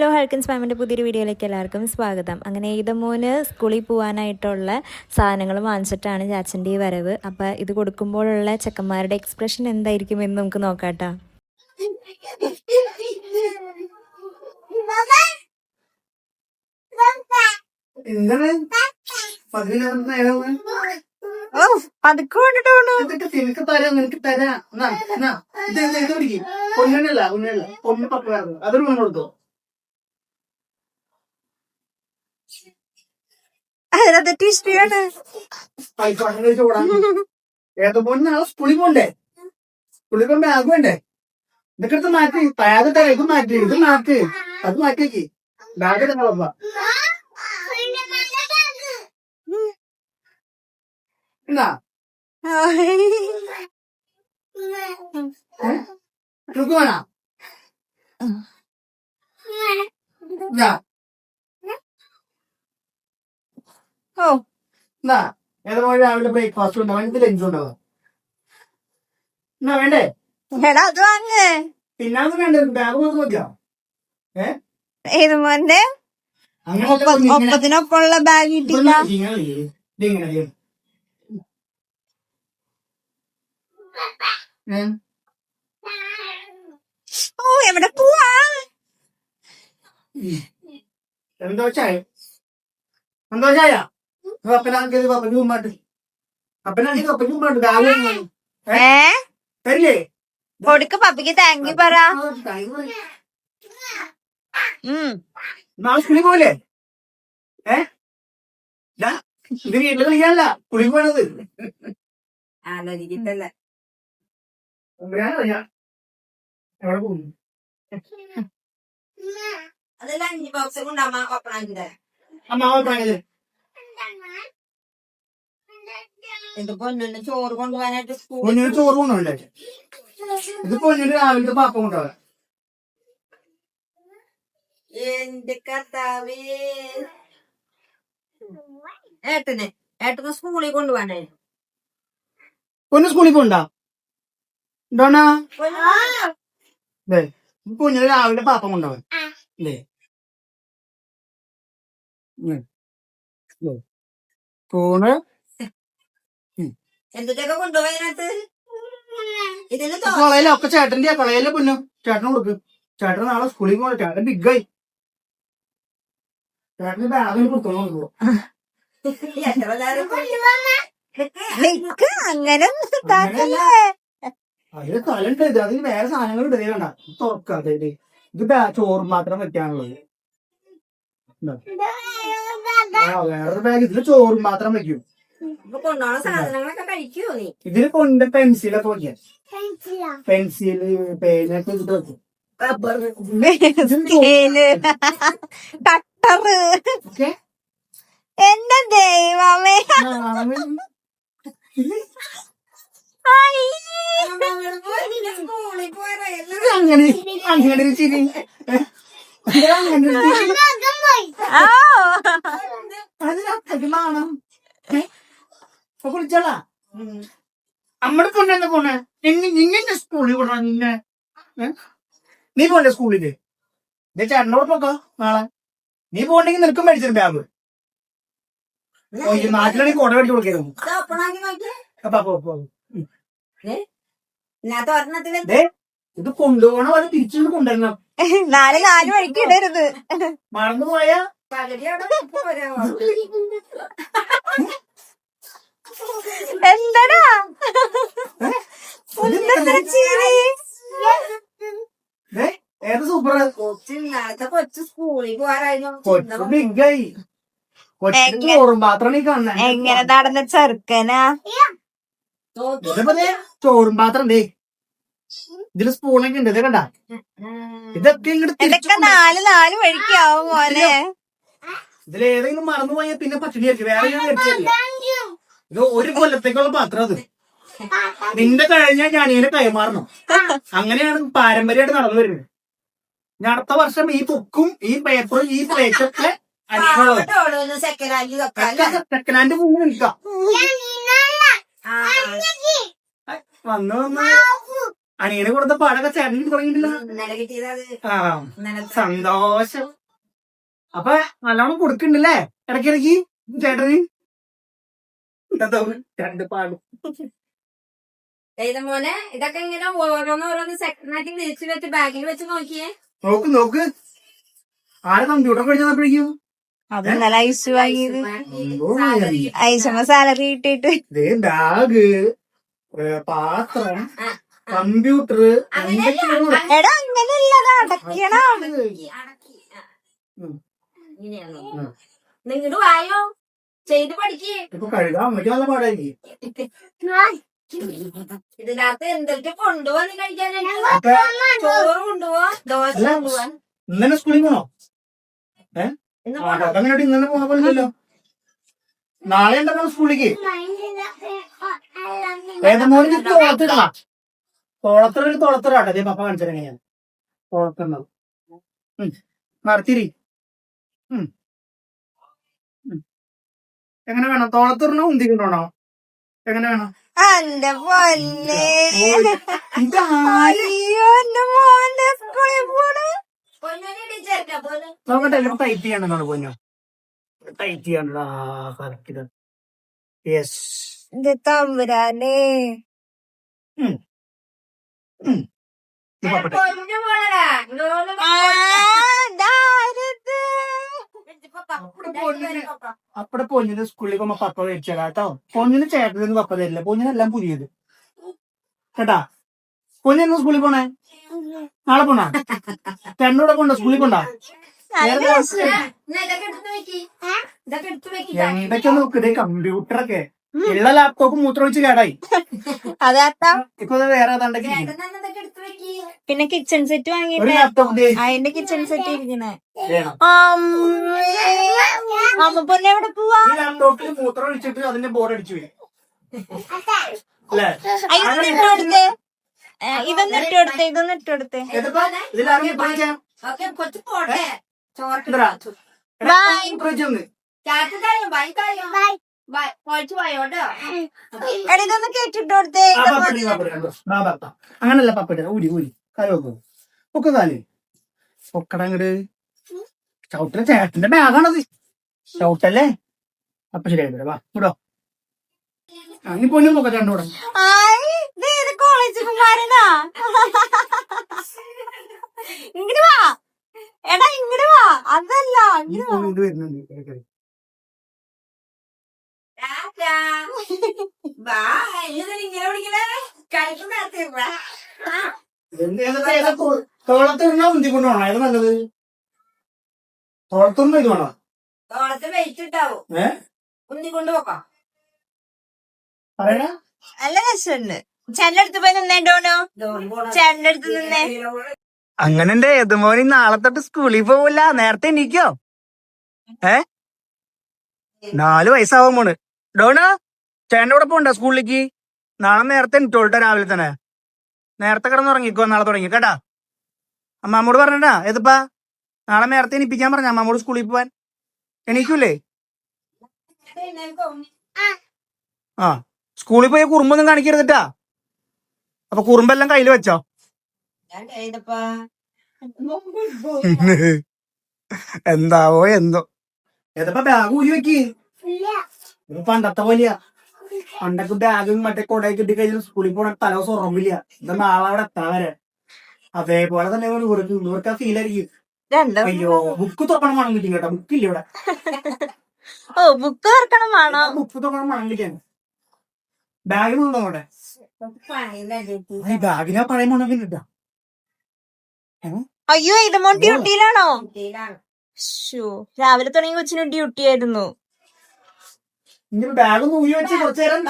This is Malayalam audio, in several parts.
ഹലോ ഹൾക്കൻസ് ഫാമിൻ്റെ പുതിയൊരു വീഡിയോയിലേക്ക് എല്ലാവർക്കും സ്വാഗതം. അങ്ങനെ ഈദമോന് സ്കൂളിൽ പോകാനായിട്ടുള്ള സാധനങ്ങൾ വാങ്ങിച്ചിട്ടാണ് ചാച്ചൻ്റെ ഈ വരവ്. അപ്പോൾ ഇത് കൊടുക്കുമ്പോഴുള്ള ചെക്കന്മാരുടെ എക്സ്പ്രഷൻ എന്തായിരിക്കും എന്ന് നമുക്ക് നോക്കാട്ടോ. നിനക്ക് തരാം നിനക്ക് തരാം പൊന്നല്ല പൊന്ന് പപ്പ അതൊരു പൊണ്ണ് കൊടുത്തോ. ഏതോ പൊന്നാളെ സ്കൂളിൽ പോണ്ടേ, സ്കൂളിൽ പോകുമ്പോ ബാഗ് വേണ്ടേ, ഇതൊക്കെ എടുത്ത് മാറ്റി ബാഗ് തരാം. ഇത് മാറ്റി ഇത് മാറ്റി അത് മാറ്റിയേക്ക് ബാഗ് തരാം. എന്നാ വേണ ഏതോ രാവിലെ ബ്രേക്ക്ഫാസ്റ്റ് ഉണ്ടാവും, എനിക്ക് ലഞ്ച് ഉണ്ടാവും. എന്നാ വേണ്ടേ? പിന്നെ അത് വേണ്ട, ബാഗ് മാത്രം മതിയോ? ഒപ്പത്തിനൊപ്പമുള്ള ബാഗ് കിട്ടില്ല. എവിടെ പോവാ? സന്തോഷായ അപ്പനാണെങ്കിൽ പപ്പന് മുമ്പാട്ട് അപ്പനാണെങ്കിൽ പപ്പന് മുമ്പാട്ട് ബാഗ് തരില്ലേ? കൊടുക്ക് പപ്പിക്ക് താങ്ക് യു പറ. നാളെ സ്കൂളിൽ പോവില്ലേ? ഇത് വീട്ടിൽ കളിക്കാനല്ല, സ്കൂളിൽ പോണത്. ആലോചിക്കണ്ടല്ലേ. എവിടെ പോകുന്നു? ചോറ് കൊണ്ടുപോകാനായിട്ട് പൊന്നിന് ചോറ് കൊണ്ടുപോകണ്ടേ? ഇത് പൊന്നിന് രാവിലത്തെ പാപ്പ കൊണ്ടുപോകാം. എന്റെ കർത്താവേ, ഏട്ടന് സ്കൂളിൽ കൊണ്ടുപോകാനേ. പൊന്നു സ്കൂളിൽ പോണ്ടാ? പൊന്നിന് രാവിലെ പാപ്പ കൊണ്ടുപോകാൻ അല്ലേ? ഫോണ് എന്തൊക്കെ കൊണ്ടുപോയതിനകത്ത് കളയിലൊക്കെ ചേട്ടന്റെ കളയിലെ പൊന്നു ചേട്ടന് കൊടുക്ക്. ചേട്ടന് നാളെ സ്കൂളിൽ പോകണം. ചേട്ടൻ ബിഗായി, ചേട്ടന് ബാഗിൽ കൊടുത്തോളൂ. അങ്ങനെ അതിന് കലുണ്ട്, അതിന് വേറെ സാധനങ്ങൾ ഇടണ്ട. തുറക്കാതെ ഇത് ചോറ് മാത്രം വെക്കാനുള്ളത്. വേറൊരു ബാഗ് ഇതില് ചോറും മാത്രം വെക്കും. ഇതില് കൊണ്ട് പെൻസിലൊക്കെ വെക്കാം. പെൻസില് പേനൊക്കെ ഇത് വെക്കും. കട്ടറ്. എന്റെ ദൈവമേ, അങ്ങനെ അങ്ങനെ ഒരു ചിരി, അതിനൊക്കെ കുളിച്ചാളാ. നമ്മുടെ പൊണ്ണെന്താ പോണേ? നിന്നെ സ്കൂളിൽ വിടണ നിന്നെ? നീ പോണ്ടേ സ്കൂളില്? നീ ചേട്ടനോട് പോക്കോ നാളെ. നീ പോണ്ടെങ്കിൽ നിനക്കും മേടിച്ചിട്ട് ബാഗ്. നാട്ടിലാണെങ്കിൽ കൊട മേടിച്ച് കൊടുക്കരുത്. ഇത് കൊണ്ടുപോകണ പോലെ തിരിച്ചു കൊണ്ടുവരണം. നാല് വഴിക്ക് ഇടരുത്. മറന്നുപോയാ എന്താടാ ഏത് സൂപ്പർ കൊച്ചു സ്കൂളിൽ പോകാറായിരുന്നു. ബിഗായി ചോറും പാത്രം നീ കാണണേ. എങ്ങനെ നടന്ന ചെറുക്കനാ? ചോറും പാത്രം ഉണ്ടേ, ഇതില് സ്പൂണൊക്കെ ഉണ്ട്. ഇതൊക്കെ കണ്ട, ഇതൊക്കെ ഇതൊക്കെ നാല് വഴിക്കാവും മോനെ. ഇതിലേതെങ്കിലും മറന്നു പോയാൽ പിന്നെ പച്ചടി ആയിരിക്കും. വേറെ ഇത് ഒരു കൊല്ലത്തേക്കുള്ള പാത്രം. അത് നിന്റെ കഴിഞ്ഞാൽ ഞാനിങ്ങനെ കൈമാറണം. അങ്ങനെയാണ് പാരമ്പര്യമായിട്ട് നടന്നു വരുന്നത്. ഞാൻ അടുത്ത വർഷം ഈ ബുക്കും ഈ പേപ്പറും ഈ പ്ലേറ്റൊക്കെ സെക്കൻഡ് ഹാൻഡ് മുന്നിൽ നിൽക്കാം. വന്ന് അനിയനെ കൊടുത്ത പാടൊക്കെ ചേട്ടൻ തുടങ്ങിയിട്ടില്ല. ഇന്നലെ കിട്ടിയത് ആ സന്തോഷം. അപ്പൊ നല്ലോണം കൊടുക്കണ്ടല്ലേ ഇടയ്ക്കിടയ്ക്ക് ചേട്ടന്. രണ്ട് പാടും. മോനെ ഇതൊക്കെ ഇങ്ങനെ ഓരോന്നോരോന്ന് സെക്കൻഡായിട്ട് തിരിച്ചു വെച്ച് ബാഗിൽ വെച്ച് നോക്കിയേ. നോക്ക് ആരെ കമ്പ്യൂട്ടർ കഴിഞ്ഞപ്പോഴേക്കും അത് ഇന്നലെ ഐസ് വാങ്ങിയത്. ഐസമ്മ സാലറി കിട്ടിയിട്ട് ബാഗ്, പാത്രം, കമ്പ്യൂട്ടർ. എടാ അങ്ങനെയല്ലത് അടയ്ക്കണം. നിങ്ങട് വായോ ചെയ്ത് പഠിക്കേ. ഇപ്പൊ കഴുകാൻ അമ്മയ്ക്ക് നല്ല പാടായിരിക്കും. ഇതിനകത്ത് എന്തൊക്കെ കൊണ്ടുപോവാന്ന് കഴിക്കാനായിട്ട് ചോറ് കൊണ്ടുപോവാ, ദോശ കൊണ്ടുപോവാ. ഇന്നലെ സ്കൂളിൽ പോണോ? അങ്ങനെ ഇന്നലെ പോണ പോലല്ലോ. നാളെ ഉണ്ടോ സ്കൂളിലേക്ക്? ഏതമോന് തോളത്തിടാ. തോളത്തിടാട്ടെ പപ്പ കാണിച്ചാൽ എങ്ങനെയാണ് തോളത്തിടുന്നത്. നടത്തിരി. എങ്ങനെ വേണം? തോളത്തിടണോ ഉന്തിക്കൊണ്ടോണോ? എങ്ങനെ വേണം? എന്റെ പൊന്നെ ഇതാര് എന്റെ മോന്റെ സ്കൂളിൽ പോണ്. നോക്കട്ടെ എല്ലാം ടൈറ്റ് ചെയ്യണ്ടെന്നാണ് പോഞ്ഞോ. ടൈറ്റ് ചെയ്യണ്ടാ കറക്റ്റ്. യെസ്. എന്റെ തമ്പുരാനെ അപ്പടെ പൊന്നിന് സ്കൂളിൽ പോകുമ്പോ പപ്പ മേടിച്ചാ കേട്ടോ. പൊന്നിന് ചേട്ടന് പപ്പ തരില്ല. പൊന്നിനെല്ലാം പുതിയത് കേട്ടാ. പൊന്നു സ്കൂളിൽ പോണേ? നാളെ പോണാ? ചേട്ടനൂടെ പോണ്ടോ സ്കൂളിൽ പോണ്ടാ? എന്തൊക്കെ നോക്കതേ കമ്പ്യൂട്ടറൊക്കെ ഉള്ള ലാപ്ടോപ്പ് മൂത്രമൊഴിച്ച് കേടായി. അതാട്ടാ. ഇപ്പൊ വേറെ ഏതാണ്ടൊക്കെ പിന്നെ കിച്ചൺ സെറ്റ് ഒരു വാങ്ങിട്ട് ലാപ്ടോപ്പ് അതിന്റെ കിച്ചൺ സെറ്റ് ഇരിക്കണേ. വേണം. അമ്മ പൊന്നെ എവിടെ പോവാ? ഈ ലാപ്ടോപ്പിൽ മൂത്രം ഒഴിച്ചിട്ട് അതിന്റെ ബോർഡ് അടിച്ചു പോയി അല്ലേ? ഇതൊന്നും ഇട്ട് കൊടുത്തേ, ഇതൊന്നും ഇട്ട് കൊടുത്തേ, ഇതൊന്നും ഇട്ട് കൊടുത്തേ. ഇതിലാരും പഠിക്കാം. കൊച്ചു പോട്ടെ ചോറ് പൊളിച്ചു പോയോട്ടോ. എടാ ഇതൊന്ന് കേട്ടിട്ട് കൊടുത്തേ. അങ്ങനല്ല പപ്പട ഊരി കാല് വെക്കും. ഒക്കെ കാല് പൊക്കട അങ്ങട്. ചവിട്ട ചേട്ടന്റെ ബാഗാണത്. ചവിട്ടല്ലേ? അപ്പൊ ശരിയായി വാ ഇടോ. ഈ പൊന്നും നോക്കാം രണ്ടൂടെ. കോളേജ് കുമാരനാ. ഇങ്ങട് വാ എടാ, ഇങ്ങട് വാ. അതല്ല ഇത് വരുന്നുണ്ട്. തോളത്തിരുന്നാ ഉന്തിക്കൊണ്ടോണോ? ഏത് നല്ലത്? തോളത്തുമ്പോ ഇത് വേണോ? തോളത്ത് വെയിറ്റ് ഉണ്ടാവും. ഉന്തിക്കൊണ്ട് പോക്കാം. പറയണ നല്ല രസമുണ്ട്. ചേട്ടന്റെ അടുത്ത് പോയി നിന്നേണ്ടോനോ? ചേട്ടന്റെ അടുത്ത് നിന്നേ. അങ്ങനെ എന്റെ ഏതുമോനി നാളെ തൊട്ട് സ്കൂളിൽ പോവില്ല. നേരത്തെ എണീക്കോ? 4 വയസ്സാവും മോണ്. ഡോണ് ചേട്ടൻ്റെ കൂടെ പോണ്ട സ്കൂളിലേക്ക്. നാളെ നേരത്തെ എണീറ്റോളട്ടെ. രാവിലെ തന്നെ നേരത്തെ കിടന്നുറങ്ങിക്കോ. നാളെ തുടങ്ങി കേട്ടാ. അമ്മാമ്മോട് പറഞ്ഞാ ഏതപ്പാ നാളെ നേരത്തെ എണീപ്പിക്കാൻ പറഞ്ഞ അമ്മാമ്മോട് സ്കൂളിൽ പോവാൻ. എണീക്കൂലേ? ആ സ്കൂളിൽ പോയി കുറുമ്പൊന്നും കാണിക്കരുതിട്ടാ. അപ്പൊ കുറുമ്പെല്ലാം കയ്യിൽ വെച്ചോ. എന്താവോ എന്തോ. ഏതപ്പാ ബാഗ് ഊരി വെക്ക്. പണ്ടത്തെ പോലെയാ. പണ്ടൊക്കെ ബാഗും മറ്റേ കൊടയൊക്കെ കിട്ടി കഴിഞ്ഞാൽ സ്കൂളിൽ പോണ തലവസം ഉറങ്ങില്ല. ഇത് നാളെ അവിടെ എത്താൻ വരെ. അതേപോലെ തന്നെ ഇവർക്ക് ആ ഫീലായിരിക്കും. അയ്യോ ബുക്ക് തുറക്കണം മണം കിട്ടും കേട്ടോ. ബുക്കില്ല ഇവിടെ. ഓ ബുക്ക് തുറക്കണം വേണോ? ബുക്ക് തുറക്കണം മണം കിട്ടിയാണ്. ബാഗിനുണ്ടോ അവിടെ? ഈ ബാഗിനാ പഴയ മണം കിട്ടാ. അയ്യോ ഇത് മോൻ ഡ്യൂട്ടിയിലാണോ? രാവിലെ തുടങ്ങി കൊച്ചിന് ഡ്യൂട്ടി ആയിരുന്നു. ബാഗ് ഒന്ന് ഊരി വെച്ച് കുറച്ചു നേരം.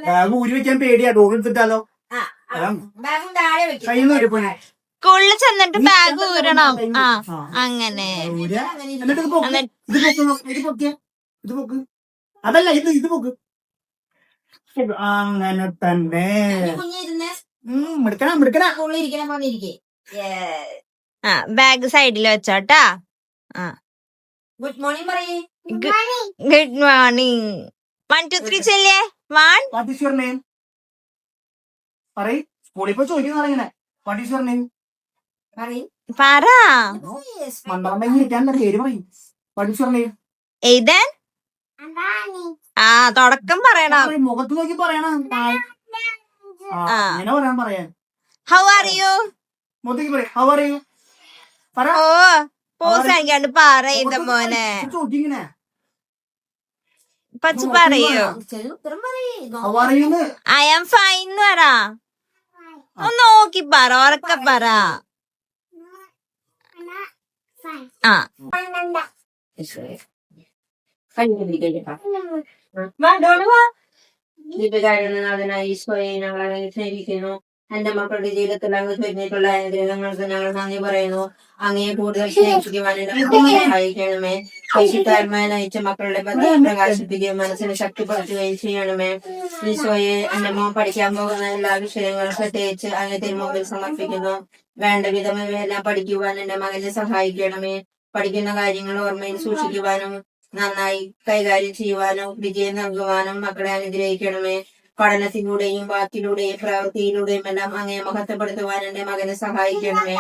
ബാഗ് ഊരി വെക്കാൻ പേടിയാ. ഡോർ എടുത്തിട്ടാലോ? കയ്യിൽ നിന്ന് വരും. സ്കൂളിൽ ചെന്നിട്ട് ബാഗ് ഊരണം. ആ അങ്ങനെ. എന്നിട്ട് ഇത് പൊക്ക്. അതല്ല ഇത് പൊക്ക്. അങ്ങനെ തന്നെ. മിടുക്കണ. ആ ബാഗ് സൈഡിൽ വെച്ചോട്ടാ. ആ ഗുഡ് മോർണിംഗ് പറയേ. Good morning. 1 2 3 ചെല്ലേ. 1 What is your name? പറയ്. സ്കൂളിൽ പോയി ചോദിക്കുന്ന ഇങ്ങനെ വാട്ട് ഈസ് യുവർ നെയിം? പറയ്. പറ. മണ്ടമ്മ ഇരിക്കാൻ പേര് പറയും. What is your name? എഴുതാൻ ആ തുടക്കം പറയണം. മുഖത്ത് നോക്കി പറയണം. അങ്ങനെ പറയാൻ പറയാൻ. How are U? മുഖത്തേക്ക് പറയും. How are U? പറ. ഓ പോസ് അടിക്കാണ്ട് പറ ഇതമോനെ. ചോദിക്കിങ്ങനെ പച്ച പറയൂ. ചെറിയ ഉത്തരം പറയ്. How are you? I am fine എന്ന് പറ. ഒന്ന് നോക്കി പറ, ഉറക്കെ പറ. ആ ദീപകാരണനാഥനായ ഈശോയെ ഞങ്ങൾ അങ്ങനെ സ്നേഹിക്കുന്നു. എന്റെ മക്കളുടെ ജീവിതത്തിൽ അങ്ങ് ചൊരിഞ്ഞിട്ടുള്ള അനുഗ്രഹങ്ങൾക്ക് ഞങ്ങൾ നന്ദി പറയുന്നു. അങ്ങയെ കൂടുതൽ സ്നേഹിക്കുവാൻ എന്റെ മക്കളെ സഹായിക്കണമേ. പരിശുദ്ധാത്മാവിനെ നയിച്ച മക്കളുടെ ബന്ധം പ്രകാശിപ്പിക്കുകയും മനസ്സിനെ ശക്തിപ്പെടുത്തുകയും ചെയ്യണമേ. ഈശോയെ എന്റെ മോൻ പഠിക്കാൻ പോകുന്ന എല്ലാ വിഷയങ്ങളും പ്രത്യേകിച്ച് അങ്ങേ തിരുമുമ്പിൽ സമർപ്പിക്കുന്നു. വേണ്ട വിധം ഇവയെല്ലാം പഠിക്കുവാൻ എന്റെ മകനെ സഹായിക്കണമേ. പഠിക്കുന്ന കാര്യങ്ങൾ ഓർമ്മയിൽ സൂക്ഷിക്കുവാനും നന്നായി കൈകാര്യം ചെയ്യുവാനും വിജയം നൽകുവാനും മക്കളെ അനുഗ്രഹിക്കണമേ. പഠനത്തിലൂടെയും വാക്കിലൂടെയും പ്രവൃത്തിയിലൂടെയും എല്ലാം അങ്ങയെ മഹത്വപ്പെടുത്തുവാൻ എന്റെ മകനെ സഹായിക്കണമേ.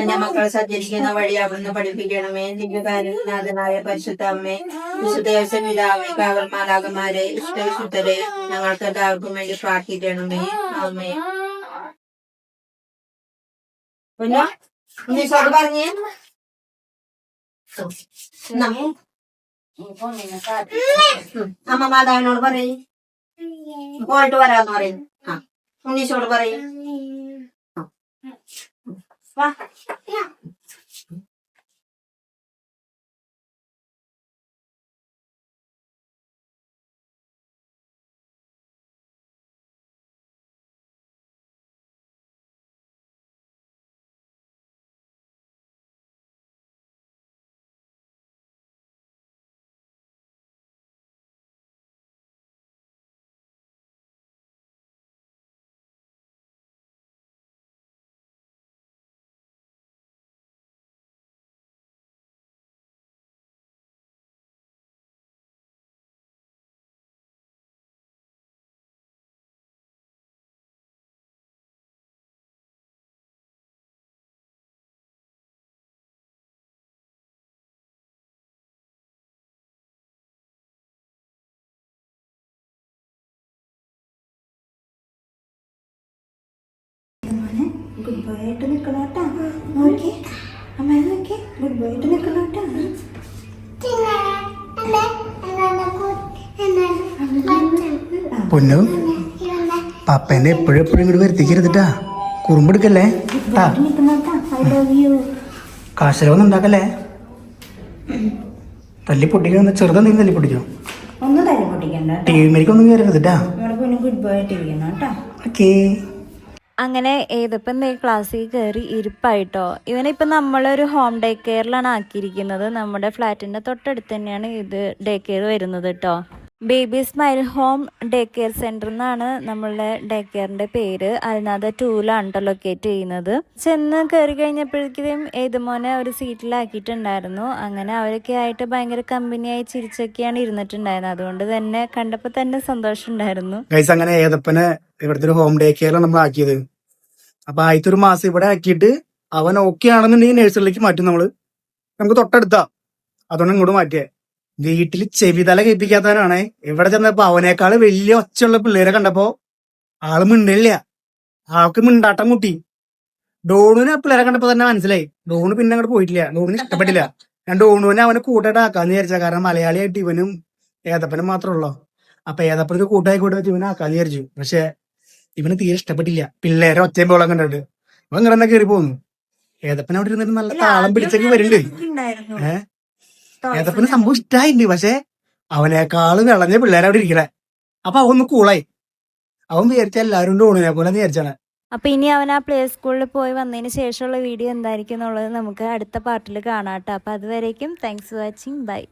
എന്റെ മക്കൾ സഞ്ചരിക്കുന്ന വഴി അവിടുന്ന് പഠിപ്പിക്കണമേ. ദിവ്യകാരുണ്യനാഥനായ പരിശുദ്ധ അമ്മേ, വിശുദ്ധ പിതാവേ, കാവൽമാലാകന്മാരെ, ഇഷ്ടവിശുദ്ധരെ, ഞങ്ങൾക്ക് എല്ലാവർക്കും വേണ്ടി പ്രാർത്ഥിക്കണമേ. അമ്മേ. പറഞ്ഞേ അമ്മ മാതാവിനോട് പറയും. പോയിട്ട് വരാന്ന് പറയും. ആ ഉണ്ണീശോട് പറയും. ഗുഡ് ബൈ ആയിട്ട് നിൽക്കണോട്ടാ. നോക്കി അമ്മ നോക്കി ഗുഡ് ബൈ ആയിട്ട് നിൽക്കണോട്ടാ. പൊന്നു പപ്പേനെ എപ്പോഴും ഇങ്ങോട്ട് വരുത്തിക്കരുതിട്ടാ. കുറുമ്പെടുക്കല്ലേ. കാശലൊന്നും ഉണ്ടാക്കല്ലേ. തല്ലി പൊട്ടിക്കുന്ന ചെറുതെന്തെങ്കിലും തല്ലി പൊട്ടിക്കോ. ഒന്നും തല്ലി പൊട്ടിക്കണ്ട. ടി വി മേരിക്കൊന്നും കയറരുതിട്ടാ. ഗുഡ് ബൈ ആയിട്ട് ഇരിക്കണം കേട്ടോ. ഓക്കേ. അങ്ങനെ ഏതപ്പം ക്ലാസ്സിൽ കയറി ഇരിപ്പായിട്ടോ. ഇവനിപ്പം നമ്മളൊരു ഹോം ഡേ കെയറിലാണ് ആക്കിയിരിക്കുന്നത്. നമ്മുടെ ഫ്ലാറ്റിൻ്റെ തൊട്ടടുത്ത് തന്നെയാണ് ഇത് ഡേ കെയർ വരുന്നത് കേട്ടോ. Baby smile home day care centre എന്നാണ് നമ്മളുടെ ഡേ കെയറിൻ്റെ പേര്. അൽനാദ 2-ലാണ് കേട്ടോ ലൊക്കേറ്റ് ചെയ്യുന്നത്. ചെന്ന് കയറി കഴിഞ്ഞപ്പോഴേക്കും ഏതുമോനെ ഒരു സീറ്റിലാക്കിയിട്ടുണ്ടായിരുന്നു. അങ്ങനെ അവരൊക്കെ ആയിട്ട് ഭയങ്കര കമ്പനിയായി ചിരിച്ചൊക്കെയാണ് ഇരുന്നിട്ടുണ്ടായിരുന്നത്. അതുകൊണ്ട് തന്നെ കണ്ടപ്പോൾ തന്നെ സന്തോഷം ഉണ്ടായിരുന്നു. അങ്ങനെ ഏതപ്പനെ ഇവിടുത്തെ ഒരു ഹോം ഡേ കെയറിലാണ് നമ്മൾ ആക്കിയത്. അപ്പൊ ആദ്യത്തെ ഒരു മാസം ഇവിടെ ആക്കിയിട്ട് അവൻ ഓക്കെ ആണെന്നുണ്ടെങ്കിൽ നഴ്സറിയിലേക്ക് മാറ്റും. നമുക്ക് തൊട്ടടുത്താ, അതുകൊണ്ട് ഇങ്ങോട്ട് മാറ്റിയേ. വീട്ടിൽ ചെവിതല കേൾപ്പിക്കാത്തവനാണ്. ഇവിടെ ചെന്നപ്പോ അവനേക്കാള് വലിയ ഒച്ചയുള്ള പിള്ളേരെ കണ്ടപ്പോ ആള് മിണ്ടില്ല. ആൾക്ക് മിണ്ടാട്ടം മുട്ടി. ഡോണുവിനെ ആ പിള്ളേരെ കണ്ടപ്പോ തന്നെ മനസ്സിലായി. ഡോണു പിന്നെ അങ്ങോട്ട് പോയിട്ടില്ല. ഡോണിന് ഇഷ്ടപ്പെട്ടില്ല. ഞാൻ ഡോണുവിനെ അവനെ കൂട്ടായിട്ട് ആക്കാന്ന് വിചാരിച്ച. കാരണം മലയാളിയായിട്ട് ഇവനും ഏതപ്പനും മാത്രമേ ഉള്ളൂ. അപ്പൊ ഏതപ്പനൊരു കൂട്ടായി കൂട്ടി വെച്ച് ഇവനെ ആക്കാന്ന് വിചാരിച്ചു. പക്ഷെ ഇവന് തീരെ ഇഷ്ടപ്പെട്ടില്ല. പിള്ളേരെ ഒച്ചയും ബോളം കണ്ടിട്ട് ഇവൻ ഇങ്ങനെ കയറി പോന്നു. ഏതപ്പൻ അവിടെ ഇരുന്നിട്ട് നല്ല താളം പിടിച്ചൊക്കെ വരുന്നുണ്ട്. ഏതപ്പന് സംഭവം ഇഷ്ടായിട്ടുണ്ട്. പക്ഷെ അവനേക്കാള് വിളഞ്ഞ പിള്ളേരെ അവിടെ ഇരിക്കണേ. അപ്പൊ അവൻ ഒന്ന് കൂളായി. അവൻ വിചാരിച്ച എല്ലാവരും ഡോണിനെ പോലെ വിചാരിച്ചാണ്. അപ്പൊ ഇനി അവൻ ആ പ്ലേ സ്കൂളിൽ പോയി വന്നതിന് ശേഷമുള്ള വീഡിയോ എന്തായിരിക്കും എന്നുള്ളത് നമുക്ക് അടുത്ത പാർട്ടിൽ കാണാം കേട്ടോ. അപ്പൊ അതുവരേക്കും താങ്ക്സ് ഫോർ വാച്ചിങ്. ബൈ.